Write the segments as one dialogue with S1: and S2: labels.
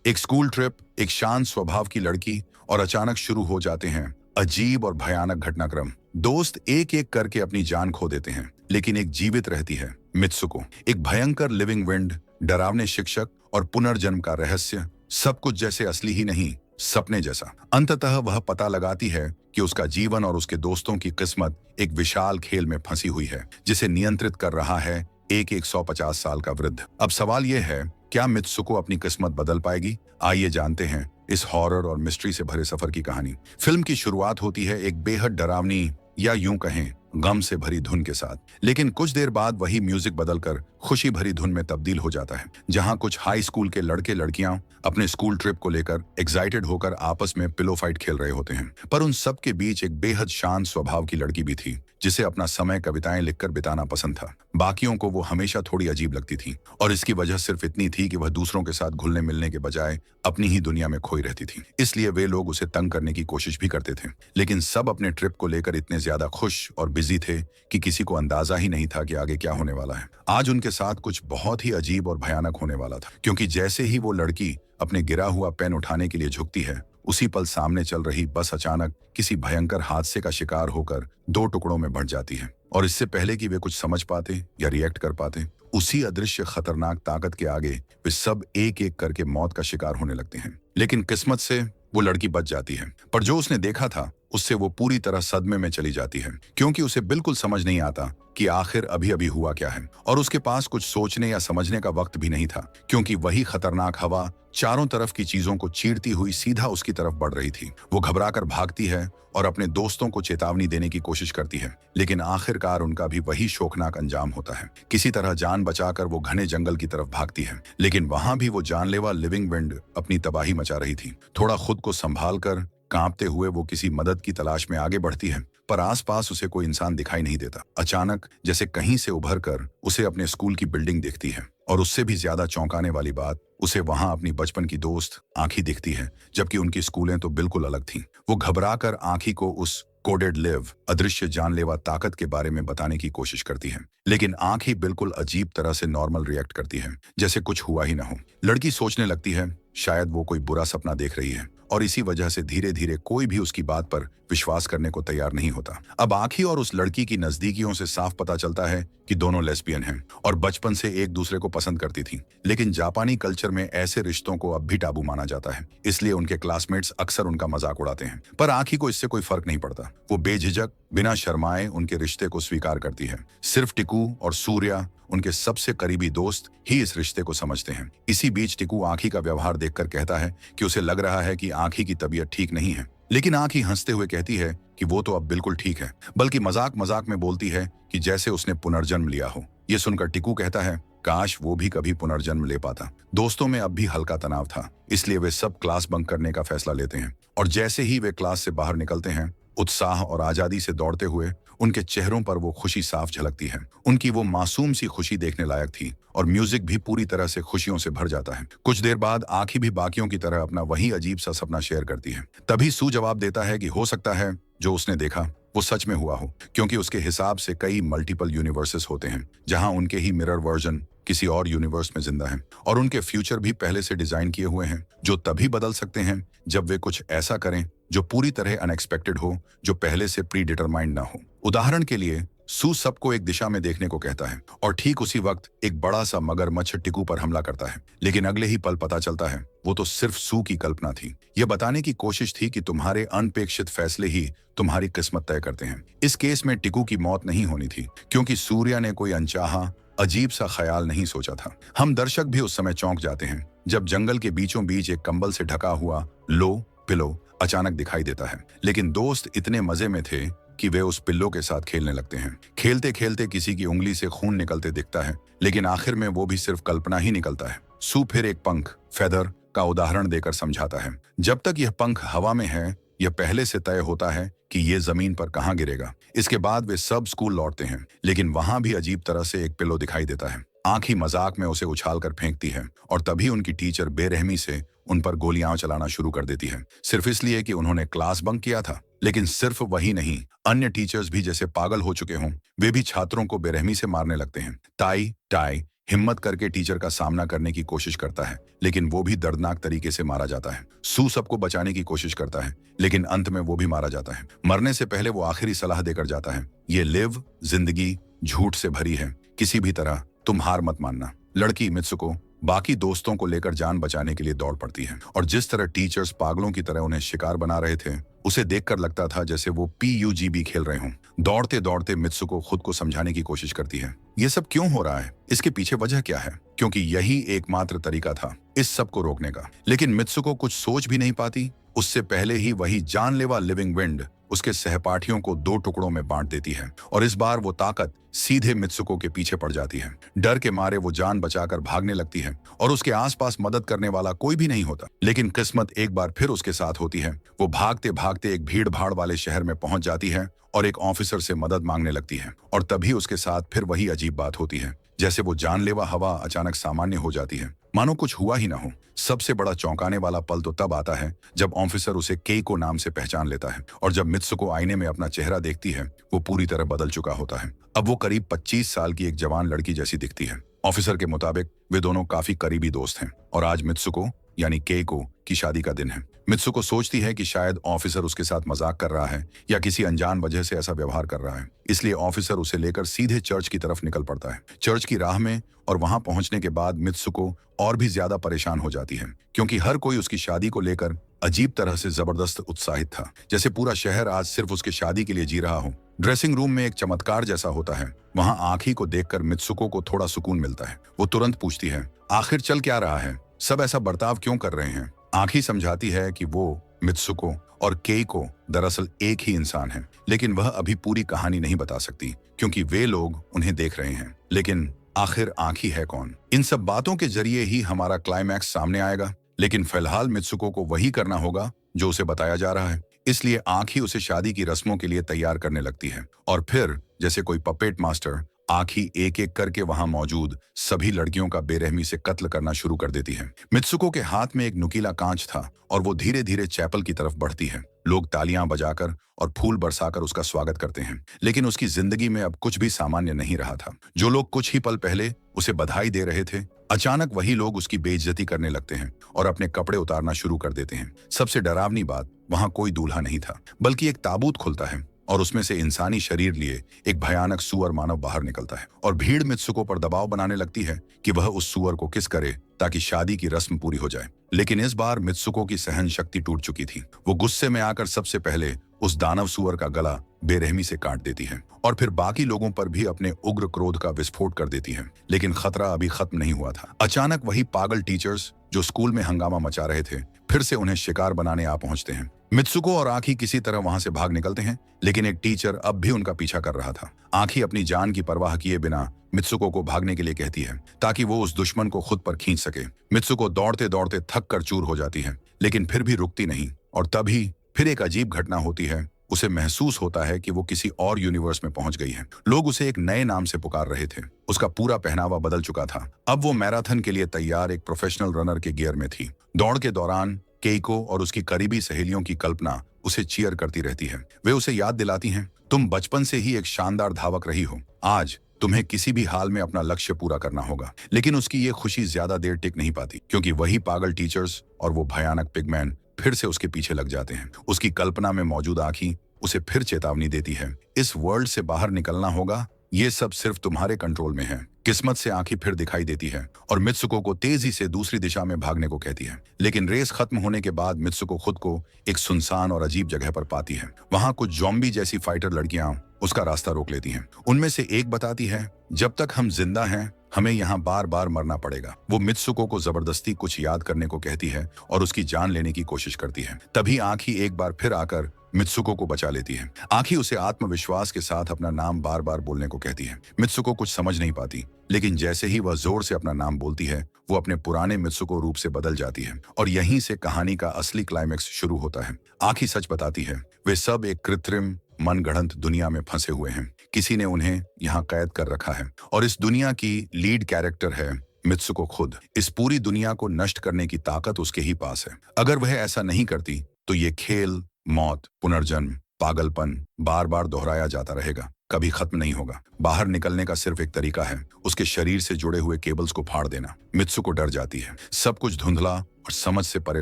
S1: एक school trip, एक शांत स्वभाव की लड़की और अचानक शुरू हो जाते हैं अजीब और भयानक घटनाक्रम। दोस्त एक एक करके अपनी जान खो देते हैं, लेकिन एक जीवित रहती है, मित्सुको। एक भयंकर लिविंग विंड, डरावने शिक्षक और पुनर्जन्म का रहस्य, सब कुछ जैसे असली ही नहीं, सपने जैसा। अंततः वह पता लगाती है कि उसका जीवन और उसके दोस्तों की किस्मत एक विशाल खेल में फंसी हुई है, जिसे नियंत्रित कर रहा है एक 150 साल का वृद्ध। अब सवाल यह है, क्या मित्सुको अपनी किस्मत बदल पाएगी? आइए जानते हैं इस हॉरर और मिस्ट्री से भरे सफर की कहानी। फिल्म की शुरुआत होती है एक बेहद डरावनी, या यूं कहें गम से भरी धुन के साथ, लेकिन कुछ देर बाद वही म्यूजिक बदलकर खुशी भरी धुन में तब्दील हो जाता है, जहां कुछ हाई स्कूल के लड़के लड़कियां अपने स्कूल ट्रिप को लेकर एक्साइटेड होकर आपस में पिलो फाइट खेल रहे होते हैं। पर उन सब के बीच एक बेहद शांत स्वभाव की लड़की भी थी, जिसे अपना समय कविताएं लिखकर बिताना पसंद था। बाकियों को वो हमेशा थोड़ी अजीब लगती थी, और इसकी वजह सिर्फ इतनी थी कि वह दूसरों के साथ घुलने मिलने के बजाय अपनी ही दुनिया में खोई रहती थी। इसलिए वे लोग उसे तंग करने की कोशिश भी करते थे, लेकिन सब अपने ट्रिप को लेकर इतने ज्यादा खुश और बिजी थे कि किसी को अंदाजा ही नहीं था कि आगे क्या होने वाला है। आज उनके साथ कुछ बहुत ही अजीब और भयानक होने वाला था, क्योंकि जैसे ही वो लड़की अपने गिरा हुआ पेन उठाने के लिए झुकती है, उसी पल सामने चल रही बस अचानक किसी भयंकर हादसे का शिकार होकर दो टुकड़ों में बंट जाती है। और इससे पहले कि वे कुछ समझ पाते या रिएक्ट कर पाते, उसी अदृश्य खतरनाक ताकत के आगे वे सब एक एक करके मौत का शिकार होने लगते हैं। लेकिन किस्मत से वो लड़की बच जाती है, पर जो उसने देखा था उससे वो पूरी तरह सदमे में चली जाती है, क्योंकि उसे बिल्कुल समझ नहीं आता कि आखिर अभी अभी हुआ क्या है। और उसके पास कुछ सोचने या समझने का वक्त भी नहीं था, क्योंकि वही खतरनाक हवा चारों तरफ की चीजों को चीरती हुई सीधा उसकी तरफ बढ़ रही थी। वो घबराकर भागती है और अपने दोस्तों को चेतावनी देने की कोशिश करती है, लेकिन आखिरकार उनका भी वही शोकनाक अंजाम होता है। किसी तरह जान बचाकर वो घने जंगल की तरफ भागती है, लेकिन वहां भी वो जानलेवा लिविंग विंड अपनी तबाही मचा रही थी। थोड़ा खुद को संभाल कर कांपते हुए वो किसी मदद की तलाश में आगे बढ़ती है, पर आसपास उसे कोई इंसान दिखाई नहीं देता। अचानक जैसे कहीं से उभर कर उसे अपने स्कूल की बिल्डिंग दिखती है, और उससे भी ज्यादा चौंकाने वाली बात, उसे वहां अपनी बचपन की दोस्त आंखी दिखती है, जबकि उनकी स्कूलें तो बिल्कुल अलग थीं। वो घबराकर आंखी को उस कोडेड लिव, अदृश्य जानलेवा ताकत के बारे में बताने की कोशिश करती है, लेकिन आंखी बिल्कुल अजीब तरह से नॉर्मल रिएक्ट करती है, जैसे कुछ हुआ ही ना हो। लड़की सोचने लगती है शायद वो कोई बुरा सपना देख रही है, और इसी वजह से धीरे धीरे कोई भी उसकी बात पर विश्वास करने को तैयार नहीं होता। अब आंखी और उस लड़की की नजदीकियों से साफ पता चलता है कि दोनों लेस्बियन हैं और बचपन से एक दूसरे को पसंद करती थीं। लेकिन जापानी कल्चर में ऐसे रिश्तों को अब भी टाबू माना जाता है, इसलिए उनके क्लासमेट्स अक्सर उनका मजाक उड़ाते हैं। पर आंखी को इससे कोई फर्क नहीं पड़ता। वो बेझिझक, बिना शर्माए उनके रिश्ते को स्वीकार करती है। सिर्फ टिकू और सूर्या, उनके सबसे करीबी दोस्त, ही इस रिश्ते को समझते हैं। इसी बीच टिकू आंखी का व्यवहार देखकर कहता है कि उसे लग रहा है कि आंखी की तबीयत ठीक नहीं है, लेकिन आंखी हंसते हुए कहती है कि वो तो अब बिल्कुल ठीक है, बल्कि मजाक मजाक में बोलती है कि जैसे उसने पुनर्जन्म लिया हो। ये सुनकर टिकू कहता है काश वो भी कभी पुनर्जन्म ले पाता। दोस्तों में अब भी हल्का तनाव था, इसलिए वे सब क्लास बंक करने का फैसला लेते हैं, और जैसे ही वे क्लास से बाहर निकलते हैं, उत्साह और आजादी से दौड़ते हुए उनके चेहरों पर वो खुशी साफ झलकती है। उनकी वो मासूम सी खुशी देखने लायक थी, और म्यूजिक भी पूरी तरह से खुशियों से भर जाता है। कुछ देर बाद आंखी भी बाकियों की तरह अपना वही अजीब सा सपना शेयर करती है। तभी सू जवाब देता है कि हो सकता है जो उसने देखा वो सच में हुआ हो, क्योंकि उसके हिसाब से कई मल्टीपल यूनिवर्सेस होते हैं, जहां उनके ही मिरर वर्जन किसी और यूनिवर्स में जिंदा हैं, और उनके फ्यूचर भी पहले से डिजाइन किए हुए हैं, जो तभी बदल सकते हैं जब वे कुछ ऐसा करें जो पूरी तरह अनएक्सपेक्टेड हो, जो पहले से प्री डिटरमाइंड ना हो। उदाहरण के लिए सू सबको एक दिशा में देखने को कहता है, और ठीक उसी वक्त एक बड़ा सा मगरमच्छ टिकू पर हमला करता है, लेकिन अगले ही पल पता चलता है वो तो सिर्फ सू की कल्पना थी। यह बताने की कोशिश थी कि तुम्हारे अनपेक्षित फैसले ही तुम्हारी किस्मत तय करते हैं। इस केस में टिकू की मौत नहीं होनी थी, क्योंकि सूर्या ने कोई अनचाहा अजीब सा ख्याल नहीं सोचा था। हम दर्शक भी उस समय चौंक जाते हैं जब जंगल के बीचों बीच एक कंबल से ढका हुआ लो पिलो अचानक दिखाई देता है, लेकिन दोस्त इतने मजे में थे कि वे उस पिल्लो के साथ खेलने लगते हैं। खेलते खेलते किसी की उंगली से खून निकलते दिखता है, लेकिन आखिर में वो भी सिर्फ कल्पना ही निकलता है। सू फिर एक पंख, फेदर का उदाहरण देकर समझाता है, जब तक यह पंख हवा में है, यह पहले से तय होता है कि ये जमीन पर कहां गिरेगा। इसके बाद वे सब स्कूल लौटते हैं, लेकिन वहां भी अजीब तरह से एक पिल्लो दिखाई देता है। आंखी मजाक में उसे उछाल कर फेंकती है, और तभी उनकी टीचर बेरहमी से उन पर गोलियां चलाना शुरू कर देती है, सिर्फ इसलिए कि उन्होंने क्लास बंक किया था। लेकिन सिर्फ वही नहीं, अन्य टीचर्स भी जैसे पागल हो चुके हों, वे भी छात्रों को बेरहमी से मारने लगते हैं। ताई, टाई, हिम्मत करके टीचर का सामना करने की कोशिश करता है, लेकिन वो भी दर्दनाक तरीके से मारा जाता है। सू सबको बचाने की कोशिश करता है, लेकिन अंत में वो भी मारा जाता है। मरने से पहले वो आखिरी सलाह देकर जाता है, ये लिव, जिंदगी झूठ से भरी है, किसी भी तरह तुम हार मत मानना। लड़की मित्सुको बाकी दोस्तों को लेकर जान बचाने के लिए दौड़ पड़ती है, और जिस तरह टीचर्स पागलों की तरह उन्हें शिकार बना रहे थे, उसे देखकर लगता था जैसे वो PUBG खेल रहे हों। दौड़ते दौड़ते मित्सुको खुद को समझाने की कोशिश करती है, ये सब क्यों हो रहा है, इसके पीछे वजह क्या है, क्योंकि यही एकमात्र तरीका था इस सब को रोकने का। लेकिन मित्सुको कुछ सोच भी नहीं पाती। उससे पहले ही वही जानलेवा लिविंग विंड उसके सहपाठियों को 2 टुकड़ों में बांट देती है, और इस बार वो ताकत सीधे मित्सुको के पीछे पड़ जाती है। डर के मारे वो जान बचाकर भागने लगती है, और उसके आसपास मदद करने वाला कोई भी नहीं होता। लेकिन किस्मत एक बार फिर उसके साथ होती है। वो भागते भागते एक भीड़ भाड़ वाले शहर में पहुंच जाती है और एक ऑफिसर से मदद मांगने लगती है, और तभी उसके साथ फिर वही अजीब बात होती है, जैसे वो जानलेवा हवा अचानक सामान्य हो जाती है, मानो कुछ हुआ ही ना हो। सबसे बड़ा चौंकाने वाला पल तो तब आता है जब ऑफिसर उसे केइको नाम से पहचान लेता है, और जब मित्सुको आईने में अपना चेहरा देखती है, वो पूरी तरह बदल चुका होता है। अब वो करीब 25 साल की एक जवान लड़की जैसी दिखती है। ऑफिसर के मुताबिक वे दोनों काफी करीबी दोस्त हैं, और आज मित्सुको यानी केइको की शादी का दिन है। मित्सुको सोचती है कि शायद ऑफिसर उसके साथ मजाक कर रहा है या किसी अनजान वजह से ऐसा व्यवहार कर रहा है, इसलिए ऑफिसर उसे लेकर सीधे चर्च की तरफ निकल पड़ता है। चर्च की राह में और वहां पहुंचने के बाद मित्सुको और भी ज्यादा परेशान हो जाती है, क्योंकि हर कोई उसकी शादी को लेकर अजीब तरह से जबरदस्त उत्साहित था, जैसे पूरा शहर आज सिर्फ उसकी शादी के लिए जी रहा हो। ड्रेसिंग रूम में एक चमत्कार जैसा होता है। वहां आंखी को देखकर मित्सुको को थोड़ा सुकून मिलता है। वो तुरंत पूछती है, आखिर चल क्या रहा है, सब ऐसा बर्ताव क्यों कर रहे हैं। आंखी समझाती है कि वो मित्सुको और केइको दरअसल एक ही इंसान है, लेकिन वह अभी पूरी कहानी नहीं बता सकती, क्योंकि वे लोग उन्हें देख रहे हैं। लेकिन आखिर आंखी है कौन, इन सब बातों के जरिए ही हमारा क्लाइमैक्स सामने आएगा। लेकिन फिलहाल मित्सुको को वही करना होगा जो उसे बताया जा रहा है, इसलिए आंखी उसे शादी की रस्मों के लिए तैयार करने लगती है, और फिर जैसे कोई पपेट मास्टर आंखी एक एक करके वहां मौजूद सभी लड़कियों का बेरहमी से कत्ल करना शुरू कर देती है। मित्सुको के हाथ में एक नुकीला कांच था, और वो धीरे धीरे चैपल की तरफ बढ़ती है। लोग तालियां बजाकर और फूल बरसाकर उसका स्वागत करते हैं, लेकिन उसकी जिंदगी में अब कुछ भी सामान्य नहीं रहा था। जो लोग कुछ ही पल पहले उसे बधाई दे रहे थे, अचानक वही लोग उसकी बेइज्जती करने लगते हैं और अपने कपड़े उतारना शुरू कर देते हैं। सबसे डरावनी बात, वहां कोई दूल्हा नहीं था, बल्कि एक ताबूत खुलता है, और उसमें से इंसानी शरीर लिए एक भयानक सुअर मानव बाहर निकलता है, और भीड़ मित्सुको पर दबाव बनाने लगती है कि वह उस सुअर को किस करे ताकि शादी की रस्म पूरी हो जाए। लेकिन इस बार मित्सुको की सहन शक्ति टूट चुकी थी। वो गुस्से में आकर सबसे पहले उस दानव सुअर का गला बेरहमी से काट देती है, और फिर बाकी लोगों पर भी अपने उग्र क्रोध का विस्फोट कर देती है। लेकिन खतरा अभी खत्म नहीं हुआ था। अचानक वही पागल टीचर्स जो स्कूल में हंगामा मचा रहे थे, फिर से उन्हें शिकार बनाने आ पहुंचते हैं। मित्सुको और आंखी किसी तरह वहां से भाग निकलते हैं, लेकिन एक टीचर अब भी उनका पीछा कर रहा था। आंखी अपनी जान की परवाह किए बिना मित्सुको को भागने के लिए कहती है, ताकि वो उस दुश्मन को खुद पर खींच सके। मित्सुको दौड़ते दौड़ते थक कर चूर हो जाती है, लेकिन फिर भी रुकती नहीं, और तभी फिर एक अजीब घटना होती है। उसे महसूस होता है कि वो किसी और यूनिवर्स में पहुंच गई है। लोग उसे एक नए नाम से पुकार रहे थे। उसका पूरा पहनावा बदल चुका था। अब वो मैराथन के लिए तैयार एक प्रोफेशनल रनर के गियर में थी। दौड़ के दौरान केइको और उसकी करीबी सहेलियों की कल्पना उसे चीयर करती रहती है। वे उसे याद दिलाती हैं, तुम बचपन से ही एक शानदार धावक रही हो, आज तुम्हें किसी भी हाल में अपना लक्ष्य पूरा करना होगा। लेकिन उसकी ये खुशी ज्यादा देर टिक नहीं पाती, क्योंकि वही पागल टीचर्स और वो भयानक पिगमैन फिर से उसके पीछे लग जाते हैं। उसकी कल्पना में मौजूद आंखी उसे फिर चेतावनी देती है, इस वर्ल्ड से बाहर निकलना होगा, ये सब सिर्फ तुम्हारे कंट्रोल में है। किस्मत से आंखी फिर दिखाई देती है और मित्सुको को तेजी से दूसरी दिशा में भागने को कहती है। लेकिन रेस खत्म होने के बाद मित्सुको खुद को एक सुनसान और अजीब जगह पर पाती है। वहां कुछ ज़ॉम्बी जैसी फाइटर लड़कियां उसका रास्ता रोक लेती हैं। उनमें से एक बताती है, जब तक हम जिंदा हैं हमें यहाँ बार बार मरना पड़ेगा। वो मित्सुको को जबरदस्ती कुछ याद करने को कहती है और उसकी जान लेने की कोशिश करती है। तभी आंखी एक बार फिर आकर मित्सुको को बचा लेती है। आंखी उसे आत्मविश्वास के साथ अपना नाम बार बार बोलने को कहती है। मित्सुको कुछ समझ नहीं पाती, लेकिन जैसे ही वह जोर से अपना नाम बोलती है, वो अपने पुराने मित्सुको रूप से बदल जाती है, और यहीं से कहानी का असली क्लाइमैक्स शुरू होता है। आंखी सच बताती है, वे सब एक कृत्रिम मनगढ़ंत दुनिया में फंसे हुए हैं। किसी ने उन्हें यहाँ कैद कर रखा है, और इस दुनिया की लीड कैरेक्टर है मित्सुको खुद। इस पूरी दुनिया को नष्ट करने की ताकत उसके ही पास है। अगर वह ऐसा नहीं करती तो ये खेल, मौत, पुनर्जन्म, पागलपन बार बार दोहराया जाता रहेगा। कभी खत्म नहीं होगा। बाहर निकलने का सिर्फ एक तरीका है, उसके शरीर से जुड़े हुए केबल्स को फाड़ देना। मित्सुको डर जाती है। सब कुछ धुंधला और समझ से परे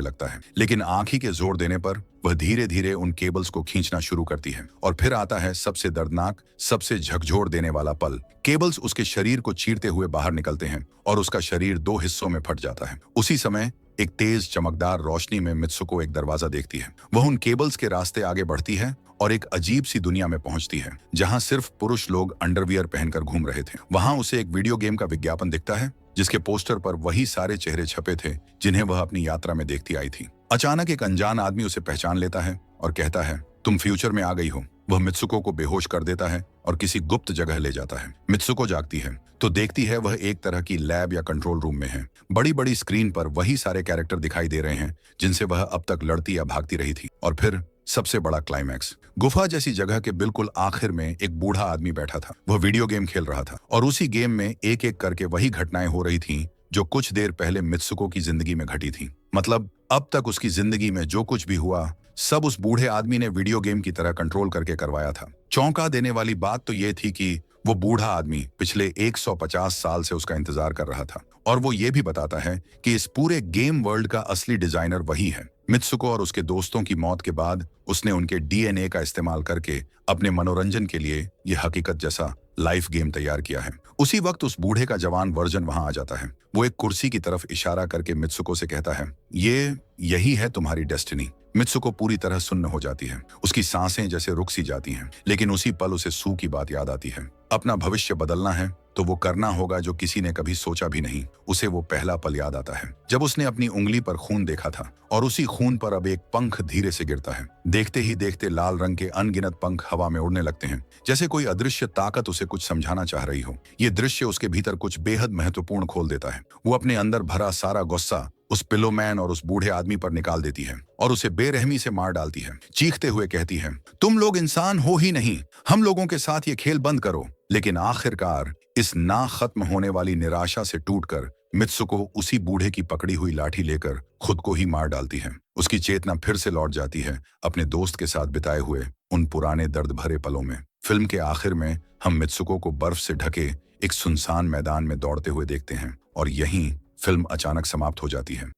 S1: लगता है, लेकिन आंख ही के जोर देने पर वह धीरे धीरे उन केबल्स को खींचना शुरू करती है। और फिर आता है सबसे दर्दनाक, सबसे झकझोर देने वाला पल। केबल्स उसके शरीर को चीरते हुए बाहर निकलते हैं और उसका शरीर दो हिस्सों में फट जाता है। उसी समय एक तेज चमकदार रोशनी में मित्सुको एक दरवाजा देखती है। वह उन केबल्स के रास्ते आगे बढ़ती है और एक अजीब सी दुनिया में पहुंचती है, जहां सिर्फ पुरुष लोग अंडरवियर पहनकर घूम रहे थे। वहां उसे एक वीडियो गेम का विज्ञापन दिखता है, जिसके पोस्टर पर वही सारे चेहरे छपे थे जिन्हें वह अपनी यात्रा में देखती आई थी। अचानक एक अनजान आदमी उसे पहचान लेता है और कहता है, तुम फ्यूचर में आ गई हो। वह मित्सुको को बेहोश कर देता है और किसी गुप्त जगह ले जाता है। मित्सुको जागती है तो देखती है वह एक तरह की लैब या कंट्रोल रूम में है। बड़ी बड़ी स्क्रीन पर वही सारे कैरेक्टर दिखाई दे रहे हैं जिनसे वह अब तक लड़ती या भागती रही थी। और फिर सबसे बड़ा क्लाइमैक्स, गुफा जैसी जगह के बिल्कुल आखिर में एक बूढ़ा आदमी बैठा था। वह वीडियो गेम खेल रहा था और उसी गेम में एक एक करके वही घटनाएं हो रही थीं जो कुछ देर पहले मित्सुको की जिंदगी में घटी थी। मतलब अब तक उसकी जिंदगी में जो कुछ भी हुआ, सब उस बूढ़े आदमी ने वीडियो गेम की तरह कंट्रोल करके करवाया था। चौंका देने वाली बात तो यह थी कि वो बूढ़ा आदमी पिछले 150 साल से उसका इंतजार कर रहा था। और वो ये भी बताता है कि इस पूरे गेम वर्ल्ड का असली डिजाइनर वही है। मित्सुको और उसके दोस्तों की मौत के बाद उसने उनके डीएनए का इस्तेमाल करके अपने मनोरंजन के लिए यह हकीकत जैसा लाइफ गेम तैयार किया है। उसी वक्त उस बूढ़े का जवान वर्जन वहां आ जाता है। वो एक कुर्सी की तरफ इशारा करके मित्सुको से कहता है, यही है तुम्हारी डेस्टिनी। मित्सुको पूरी तरह सुन्न हो जाती है। उसकी सांसें जैसे रुक सी जाती हैं। लेकिन उसी पल उसे सू की बात याद आती है। अपना भविष्य बदलना है तो वो करना होगा जो किसी ने कभी सोचा भी नहीं। उसे वो पहला पल याद आता है जब उसने अपनी उंगली पर खून देखा था और उसी खून पर अब एक पंख धीरे से गिरता है। देखते ही देखते लाल रंग के अनगिनत पंख हवा में उड़ने लगते हैं, जैसे कोई अदृश्य ताकत उसे कुछ समझाना चाह रही हो। ये दृश्य उसके भीतर कुछ बेहद महत्वपूर्ण खोल देता है। वो अपने अंदर भरा सारा गुस्सा उस पिलोमैन और उस बूढ़े आदमी पर निकाल देती है और उसे बेरहमी से मार डालती है। चीखते हुए कहती है, तुम लोग इंसान हो ही नहीं, हम लोगों के साथ ये खेल बंद करो। लेकिन आखिरकार इस ना खत्म होने वाली निराशा से टूटकर मित्सुको उसी बूढ़े की पकड़ी हुई लाठी लेकर खुद को ही मार डालती है। उसकी चेतना फिर से लौट जाती है अपने दोस्त के साथ बिताए हुए उन पुराने दर्द भरे पलों में। फिल्म के आखिर में हम मित्सुको को बर्फ से ढके एक सुनसान मैदान में दौड़ते हुए देखते हैं और यहीं फिल्म अचानक समाप्त हो जाती है।